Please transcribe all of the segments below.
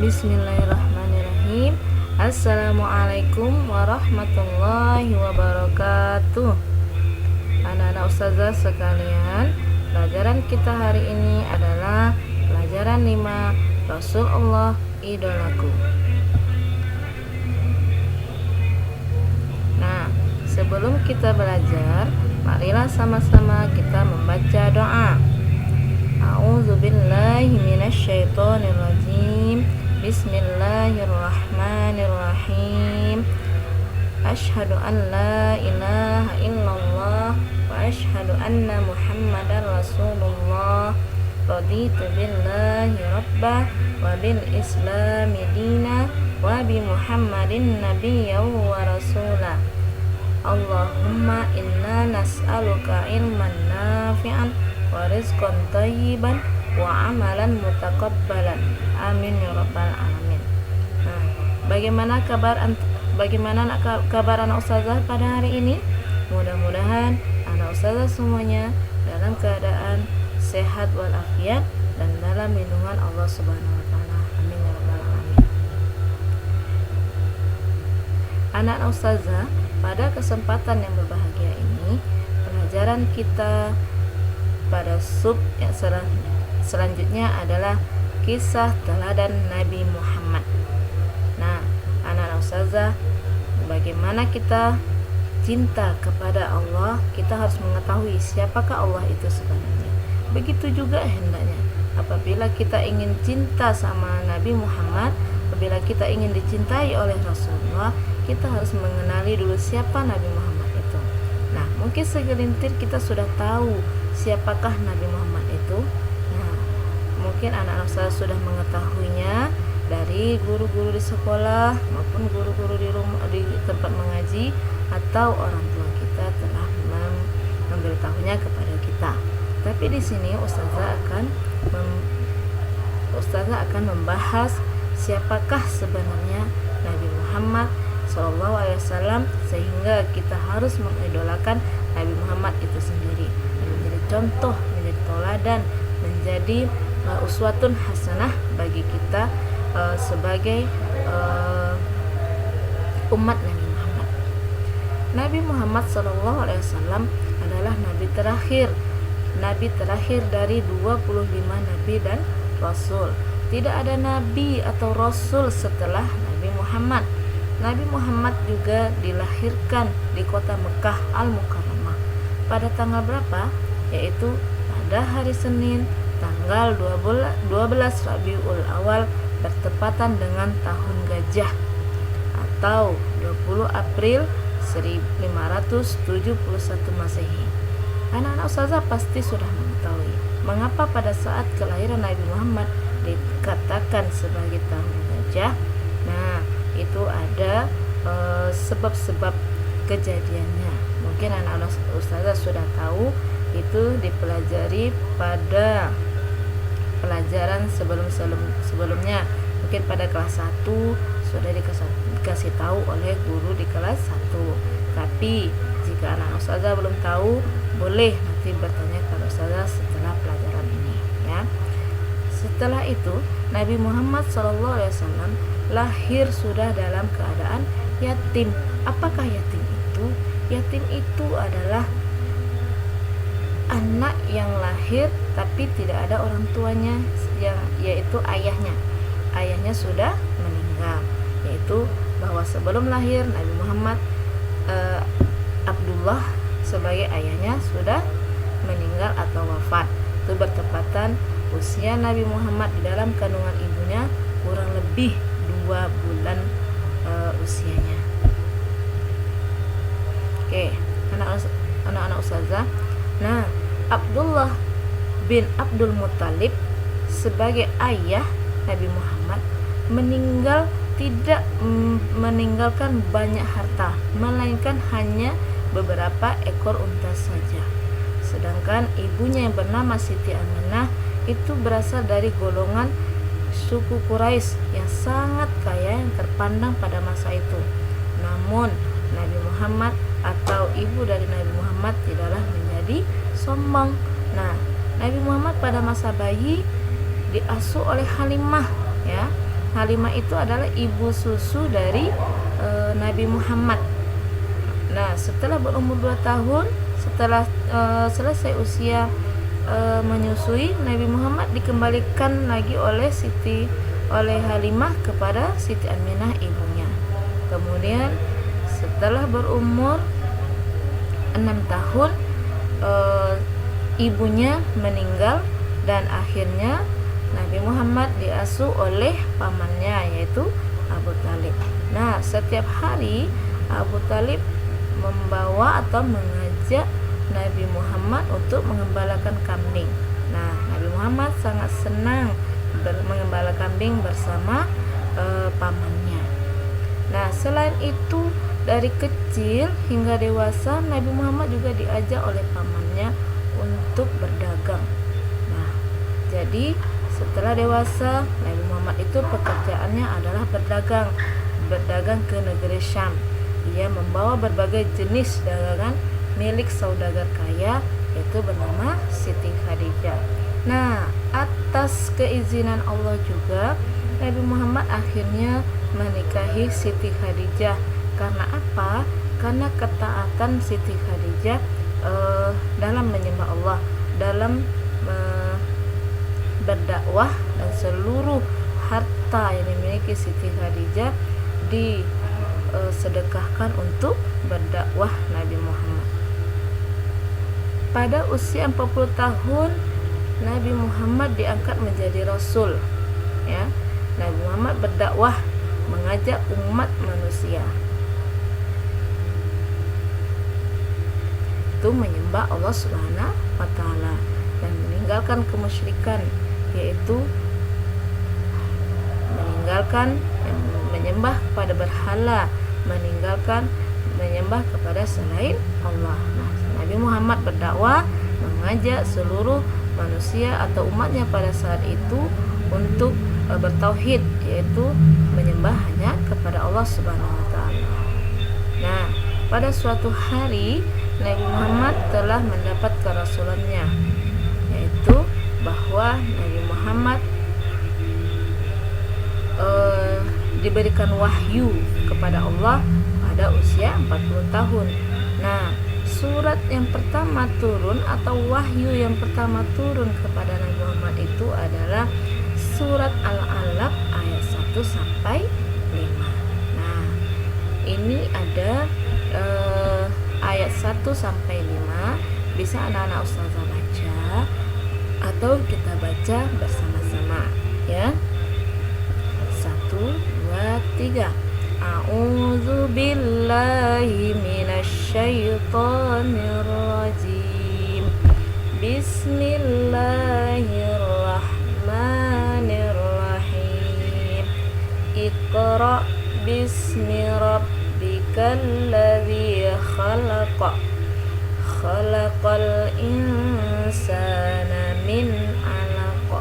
Bismillahirrahmanirrahim. Assalamualaikum warahmatullahi wabarakatuh. Anak-anak ustazah sekalian, pelajaran kita hari ini adalah pelajaran 5 Rasulullah idolaku. Nah, sebelum kita belajar, marilah sama-sama kita membaca doa. A'udzubillahi minasyaitonirrajim. Bismillahirrahmanirrahim. Asyhadu an la ilaha illallah wa asyhadu anna Muhammadar Rasulullah. Raditu billahi rabbah wa bil islami dina wa bi Muhammadin nabiyyan wa rasulah. Allahumma inna nas'aluka ilman nafi'an wa rizqan thayyiban wa amalan mutakabbalan. Amin ya rabbal alamin. Nah, bagaimana kabar anak ustazah pada hari ini? Mudah-mudahan anak ustazah semuanya dalam keadaan sehat walafiat dan dalam lindungan Allah Subhanahu wa taala. Amin ya rabbal alamin. Anak ustazah, pada kesempatan yang berbahagia ini, pelajaran kita pada sub yang selanjutnya adalah kisah teladan Nabi Muhammad. Nah, anak-anak ustazah, bagaimana kita cinta kepada Allah, kita harus mengetahui siapakah Allah itu sebenarnya. Begitu juga hendaknya apabila kita ingin cinta sama Nabi Muhammad, apabila kita ingin dicintai oleh Rasulullah, kita harus mengenali dulu siapa Nabi Muhammad itu. Nah, mungkin segelintir kita sudah tahu siapakah Nabi Muhammad itu. Nah, mungkin anak-anak saya sudah mengetahuinya dari guru-guru di sekolah maupun guru-guru di rumah, di tempat mengaji, atau orang tua kita telah memberitahunya kepada kita. Tapi di sini ustazah akan membahas siapakah sebenarnya Nabi Muhammad SAW, sehingga kita harus mengidolakan Nabi Muhammad itu sendiri, menjadi contoh, menjadi teladan, menjadi uswatun hasanah bagi kita sebagai umat Nabi Muhammad. Nabi Muhammad SAW adalah nabi terakhir dari 25 nabi dan rasul. Tidak ada nabi atau rasul setelah Nabi Muhammad. Nabi Muhammad juga dilahirkan di kota Mekah Al-Mukarramah pada tanggal berapa? Yaitu pada hari Senin tanggal 12 Rabiul Awal bertepatan dengan tahun gajah atau 20 April 1571 Masehi. Anak-anak ustazah pasti sudah mengetahui mengapa pada saat kelahiran Nabi Muhammad dikatakan sebagai tahun gajah. Nah, itu ada sebab-sebab kejadiannya. Mungkin anak-anak ustazah sudah tahu, itu dipelajari pada pelajaran sebelumnya. Mungkin pada kelas 1 sudah dikasih tahu oleh guru di kelas 1. Tapi jika anak ustazah belum tahu, boleh nanti bertanya kepada ustazah setelah pelajaran ini, ya. Setelah itu Nabi Muhammad SAW lahir sudah dalam keadaan yatim. Apakah yatim itu? Yatim itu adalah anak yang lahir tapi tidak ada orang tuanya, yaitu ayahnya. Ayahnya sudah meninggal. Yaitu bahwa sebelum lahir Nabi Muhammad, Abdullah sebagai ayahnya sudah meninggal atau wafat. Itu bertepatan usia Nabi Muhammad di dalam kandungan ibunya kurang lebih 2 bulan usianya. Oke, anak-anak ustazah. Nah, Abdullah bin Abdul Muthalib sebagai ayah Nabi Muhammad meninggal tidak meninggalkan banyak harta, melainkan hanya beberapa ekor unta saja. Sedangkan ibunya yang bernama Siti Aminah itu berasal dari golongan suku Quraisy yang sangat kaya yang terpandang pada masa itu. Namun Nabi Muhammad atau ibu dari Nabi Muhammad tidaklah menjadi sombong. Nah, Nabi Muhammad pada masa bayi diasuh oleh Halimah, ya. Halimah itu adalah ibu susu dari Nabi Muhammad. Nah, setelah berumur 2 tahun, setelah selesai usia menyusui, Nabi Muhammad dikembalikan lagi oleh Halimah kepada Siti Aminah ibunya. Kemudian setelah berumur 6 tahun ibunya meninggal dan akhirnya Nabi Muhammad diasuh oleh pamannya yaitu Abu Talib. Nah, setiap hari Abu Talib membawa atau mengajak Nabi Muhammad untuk mengembalakan kambing. Nah, Nabi Muhammad sangat senang mengembala kambing bersama pamannya. Nah, selain itu dari kecil hingga dewasa Nabi Muhammad juga diajak oleh pamannya untuk berdagang. Nah, jadi setelah dewasa Nabi Muhammad itu pekerjaannya adalah berdagang ke negeri Syam. Ia membawa berbagai jenis dagangan milik saudagar kaya yaitu bernama Siti Khadijah. Nah, atas keizinan Allah juga Nabi Muhammad akhirnya menikahi Siti Khadijah. Karena apa? Karena ketaatan Siti Khadijah dalam menyembah Allah, dalam berdakwah, dan seluruh harta yang dimiliki Siti Khadijah disedekahkan untuk berdakwah Nabi Muhammad. Pada usia 40 tahun Nabi Muhammad diangkat menjadi Rasul. Ya, Nabi Muhammad berdakwah, mengajak umat manusia itu menyembah Allah Subhanahu wa Ta'ala dan meninggalkan kemusyrikan, yaitu meninggalkan menyembah kepada berhala, meninggalkan menyembah kepada selain Allah. Nah, Nabi Muhammad berdakwah, mengajak seluruh manusia atau umatnya pada saat itu untuk bertauhid, yaitu menyembah hanya kepada Allah Subhanahu wa Ta'ala. Nah, pada suatu hari Nabi Muhammad telah mendapat kerasulannya, yaitu bahwa Nabi Muhammad diberikan wahyu kepada Allah pada usia 40 tahun. Nah, surat yang pertama turun atau wahyu yang pertama turun kepada Nabi Muhammad itu adalah surat Al-Alaq ayat 1 sampai 5. Nah, ini ada ayat 1 sampai 5. Bisa anak-anak ustazah baca atau kita baca bersama-sama ya. 1, 2, 3. A'udzu billahi minasyaitonir rajim. Bismillahirrahmanirrahim. Iqra bismi rabbikal ladzi khalaq. Khalaqal insana min 'alaq.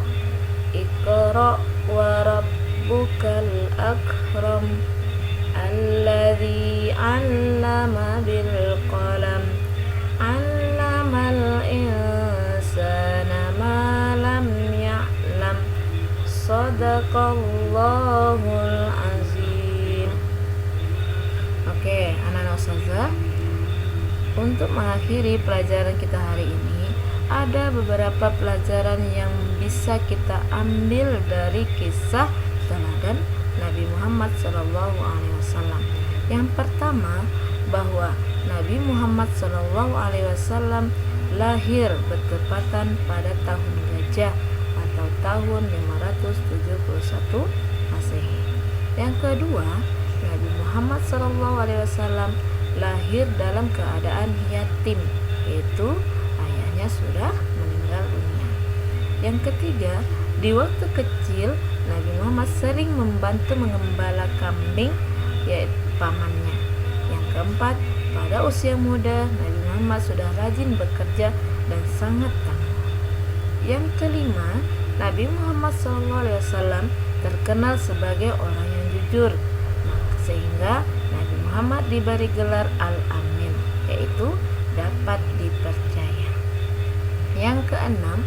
Iqra wa rabbukal akram. Alladzi 'allama bil qalam. 'Allamal insana ma lam ya'lam. Shadaqallahul azim. Oke, anak-anak ustazah, untuk mengakhiri pelajaran kita hari ini, ada beberapa pelajaran yang bisa kita ambil dari kisah teladan Nabi Muhammad SAW. Yang pertama, bahwa Nabi Muhammad SAW lahir bertepatan pada tahun gajah atau tahun 571 Masehi. Yang kedua, Nabi Muhammad SAW lahir dalam keadaan yatim, yaitu ayahnya sudah meninggal dunia. Yang ketiga, di waktu kecil Nabi Muhammad sering membantu mengembala kambing, yaitu pamannya. Yang keempat, pada usia muda Nabi Muhammad sudah rajin bekerja dan sangat tangguh. Yang kelima, Nabi Muhammad SAW terkenal sebagai orang yang jujur, sehingga Nabi Muhammad diberi gelar Al-Amin, yaitu dapat dipercaya. Yang keenam,